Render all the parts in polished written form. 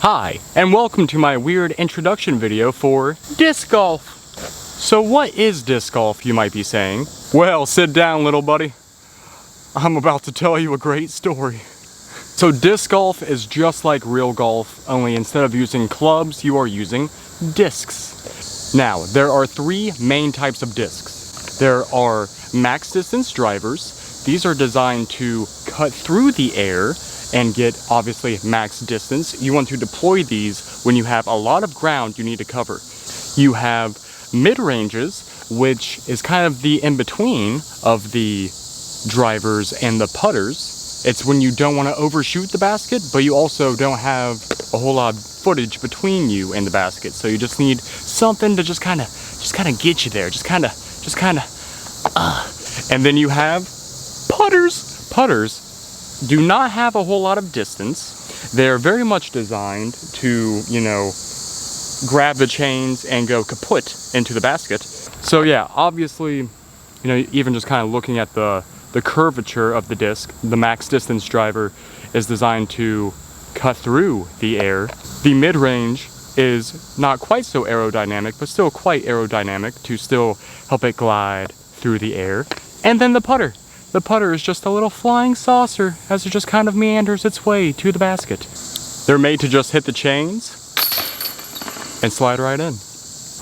Hi, and welcome to my weird introduction video for disc golf. So what is disc golf, you might be saying? Well, sit down, little buddy. I'm about to tell you a great story. So disc golf is just like real golf, only instead of using clubs, you are using discs. Now, there are three main types of discs. There are max distance drivers. These are designed to cut through the air and get obviously max distance. You want to deploy these when you have a lot of ground you need to cover. You have mid-ranges, which is kind of the in-between of the drivers and the putters. It's when you don't want to overshoot the basket, but you also don't have a whole lot of footage between you and the basket. So you just need something to just kind of get you there. And then you have putters. Putters do not have a whole lot of distance. They're very much designed to, grab the chains and go kaput into the basket. So yeah, obviously, even just kind of looking at the curvature of the disc, the max distance driver is designed to cut through the air. The mid-range is not quite so aerodynamic, but still quite aerodynamic to still help it glide through the air. And then the putter. The putter is just a little flying saucer as it just kind of meanders its way to the basket. They're made to just hit the chains and slide right in.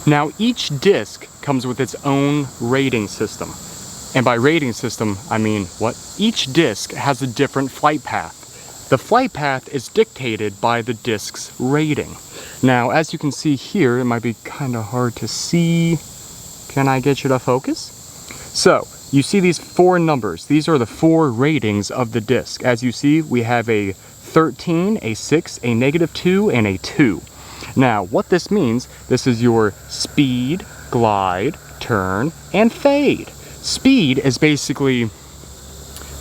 Now each disc comes with its own rating system. And by rating system, I mean what? Each disc has a different flight path. The flight path is dictated by the disc's rating. Now, as you can see here, it might be kind of hard to see. Can I get you to focus? So, you see these four numbers. These are the four ratings of the disc. As you see, we have a 13, a 6, a -2, and a 2. Now, what this means, this is your speed, glide, turn, and fade. Speed is basically,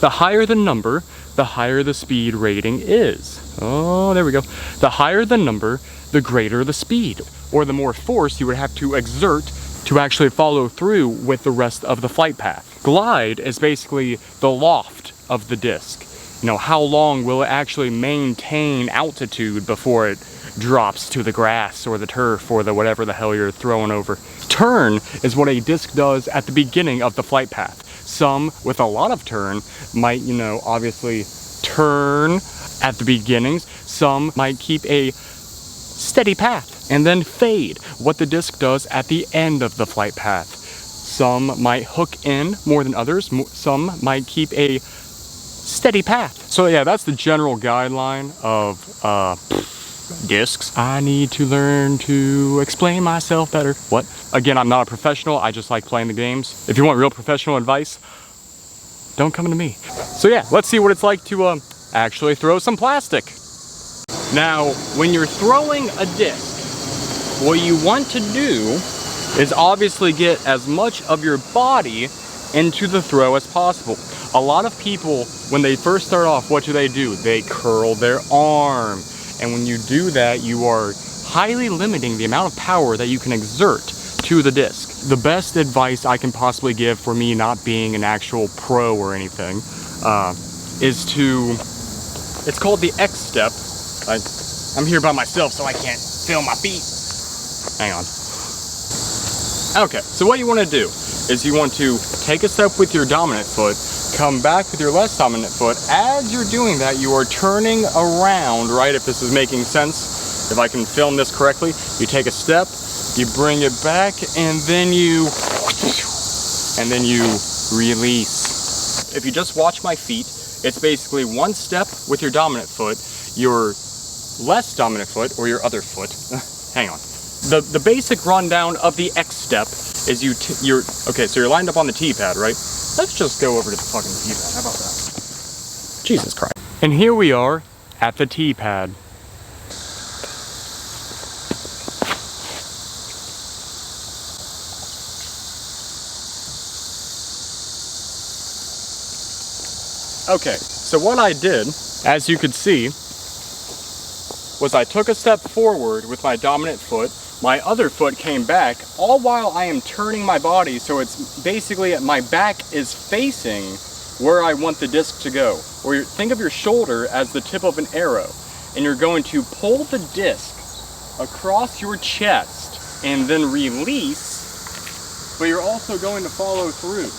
the higher the number, the higher the speed rating is. Oh, there we go. The higher the number, the greater the speed, or the more force you would have to exert to actually follow through with the rest of the flight path. Glide is basically the loft of the disc. How long will it actually maintain altitude before it drops to the grass or the turf or the whatever the hell you're throwing over. Turn is what a disc does at the beginning of the flight path. Some with a lot of turn might, obviously turn at the beginnings. Some might keep a steady path. And then fade, what the disc does at the end of the flight path. Some might hook in more than others. Some might keep a steady path. So yeah, that's the general guideline of discs. I need to learn to explain myself better. What? Again, I'm not a professional. I just like playing the games. If you want real professional advice, don't come to me. So yeah, let's see what it's like to actually throw some plastic. Now, when you're throwing a disc, what you want to do is obviously get as much of your body into the throw as possible. A lot of people, when they first start off, what do? They curl their arm. And when you do that, you are highly limiting the amount of power that you can exert to the disc. The best advice I can possibly give, for me not being an actual pro or anything, is to, it's called the X step. I'm here by myself, so I can't feel my feet. Hang on. Okay, so what you want to do is you want to take a step with your dominant foot, come back with your less dominant foot. As you're doing that, you are turning around, right? If this is making sense, if I can film this correctly, you take a step, you bring it back, and then you release. If you just watch my feet, it's basically one step with your dominant foot, your less dominant foot, or your other foot. Hang on. The basic rundown of the X step is okay, so you're lined up on the T-pad, right? Let's just go over to the fucking T-pad. How about that? Jesus Christ. And here we are at the T-pad. Okay, so what I did, as you could see, was I took a step forward with my dominant foot. My other foot came back, all while I am turning my body, so it's basically my back is facing where I want the disc to go. Or think of your shoulder as the tip of an arrow. and you're going to pull the disc across your chest and then release, but you're also going to follow through.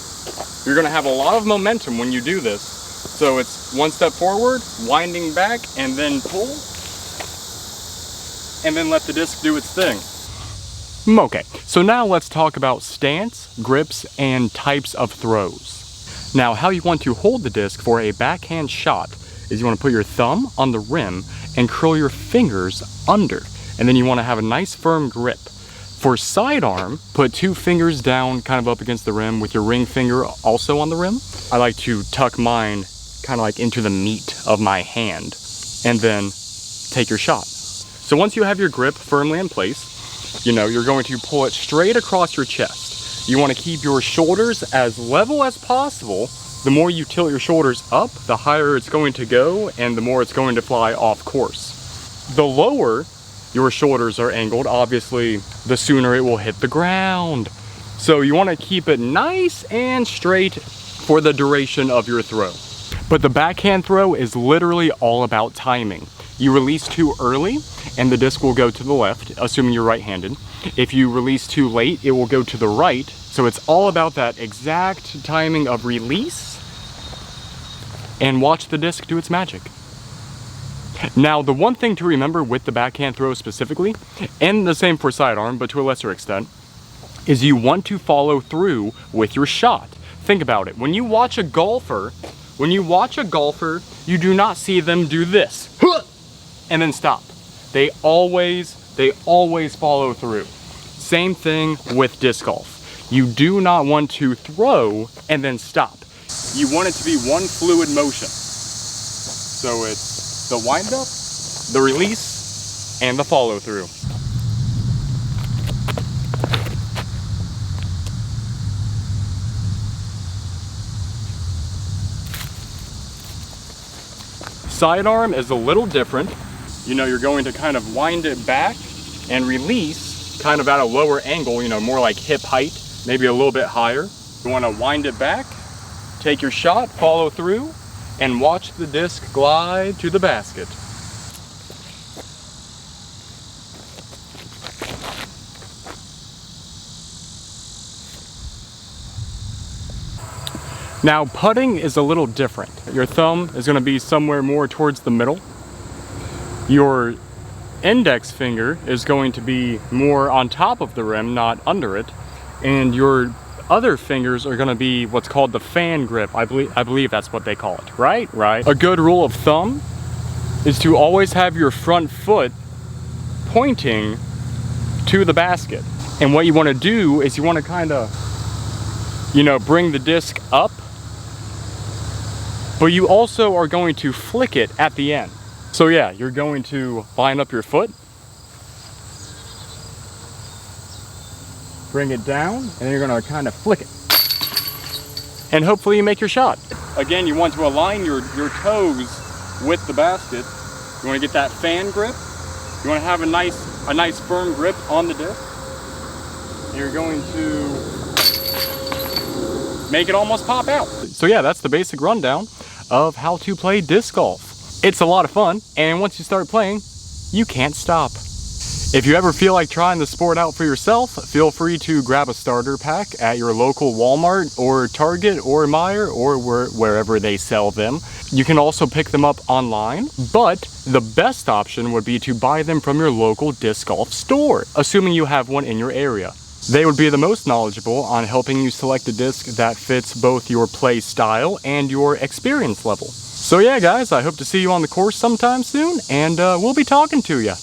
You're going to have a lot of momentum when you do this. So it's one step forward, winding back, and then pull, and then let the disc do its thing. Okay, so now let's talk about stance, grips, and types of throws. Now, how you want to hold the disc for a backhand shot is you want to put your thumb on the rim and curl your fingers under, and then you want to have a nice firm grip. For sidearm, put 2 fingers down kind of up against the rim with your ring finger also on the rim. I like to tuck mine kind of like into the meat of my hand and then take your shot. So once you have your grip firmly in place, you're going to pull it straight across your chest. You want to keep your shoulders as level as possible. The more you tilt your shoulders up, the higher it's going to go and the more it's going to fly off course. The lower your shoulders are angled, obviously, the sooner it will hit the ground. So you want to keep it nice and straight for the duration of your throw. But the backhand throw is literally all about timing. You release too early and the disc will go to the left, assuming you're right-handed. If you release too late, it will go to the right. So it's all about that exact timing of release, and watch the disc do its magic. Now, the one thing to remember with the backhand throw specifically, and the same for sidearm, but to a lesser extent, is you want to follow through with your shot. Think about it. When you watch a golfer, you do not see them do this and then stop. They always follow through. Same thing with disc golf. You do not want to throw and then stop. You want it to be one fluid motion. So it's the wind up, the release, and the follow through. Sidearm is a little different. You're going to kind of wind it back and release kind of at a lower angle, more like hip height, maybe a little bit higher. You want to wind it back, take your shot, follow through, and watch the disc glide to the basket. Now, putting is a little different. Your thumb is going to be somewhere more towards the middle. Your index finger is going to be more on top of the rim, not under it. And your other fingers are going to be what's called the fan grip. I believe that's what they call it, right? Right. A good rule of thumb is to always have your front foot pointing to the basket. And what you want to do is you want to kind of, bring the disc up, but you also are going to flick it at the end. So yeah, you're going to line up your foot, bring it down, and then you're going to kind of flick it. And hopefully you make your shot. Again, you want to align your toes with the basket. You want to get that fan grip. You want to have a nice firm grip on the disc. And you're going to make it almost pop out. So yeah, that's the basic rundown of how to play disc golf. It's a lot of fun, and once you start playing, you can't stop. If you ever feel like trying the sport out for yourself, feel free to grab a starter pack at your local Walmart or Target or Meijer or wherever they sell them. You can also pick them up online, but the best option would be to buy them from your local disc golf store, assuming you have one in your area. They would be the most knowledgeable on helping you select a disc that fits both your play style and your experience level. So yeah guys, I hope to see you on the course sometime soon, and we'll be talking to you.